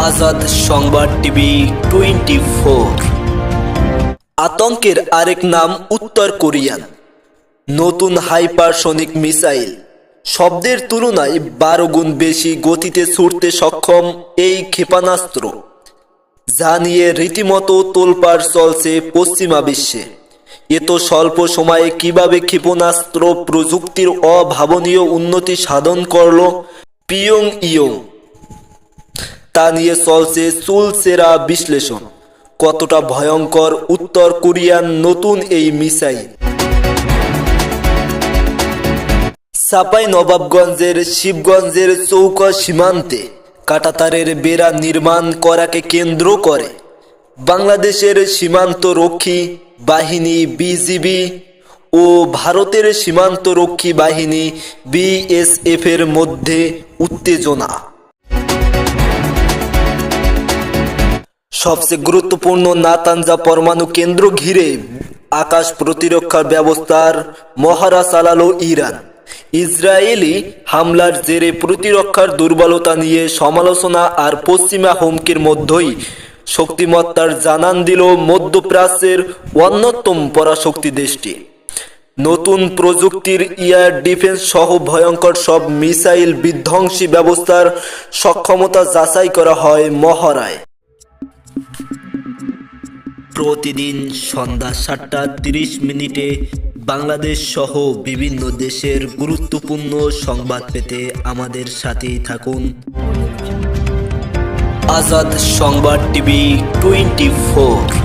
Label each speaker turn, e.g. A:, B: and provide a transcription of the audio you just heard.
A: আজাদ সংবাদ টিভি 24। আতঙ্কের আরেক নাম উত্তর কোরিয়ান নতুন হাইপারসনিক মিসাইল। শব্দের তুলনায় 12 গুণ বেশি গতিতে ছুটতে সক্ষম এই ক্ষেপণাস্ত্র, যা নিয়ে রীতিমতো তোলপাড় চলছে পশ্চিমা বিশ্বে। এত স্বল্প সময়ে কিভাবে ক্ষেপণাস্ত্র প্রযুক্তির অভাবনীয় উন্নতি সাধন করল পিয়ংইয়ং, তা নিয়ে চলছে চুলচেরা বিশ্লেষণ। কতটা ভয়ঙ্কর উত্তর কোরিয়ার নতুন এই মিসাইল? চাঁপাইনবাবগঞ্জের শিবগঞ্জের চৌকা সীমান্তে কাঁটাতারের বেড়া নির্মাণ করাকে কেন্দ্র করে বাংলাদেশের সীমান্তরক্ষী বাহিনী বিজিবি ও ভারতের সীমান্তরক্ষী বাহিনী বিএসএফের মধ্যে উত্তেজনা। সবচেয়ে গুরুত্বপূর্ণ নাতানজা পরমাণু কেন্দ্র ঘিরে আকাশ প্রতিরক্ষা ব্যবস্থার মহড়া চালালো ইরান। ইসরায়েলি হামলার জেরে প্রতিরক্ষার দুর্বলতা নিয়ে সমালোচনা আর পশ্চিমা হুমকির মধ্যেই শক্তিমত্তার জানান দিল মধ্যপ্রাচ্যের অন্যতম পরাশক্তি দেশটি। নতুন প্রযুক্তির এয়ার ডিফেন্স সহ ভয়ঙ্কর সব মিসাইল বিধ্বংসী ব্যবস্থার সক্ষমতা যাচাই করা হয় মহড়ায়। প্রতিদিন সন্ধ্যা 7:30 বাংলাদেশ সহ বিভিন্ন দেশের গুরুত্বপূর্ণ সংবাদ পেতে আমাদের সাথেই থাকুন। আজাদ সংবাদ টিভি 24।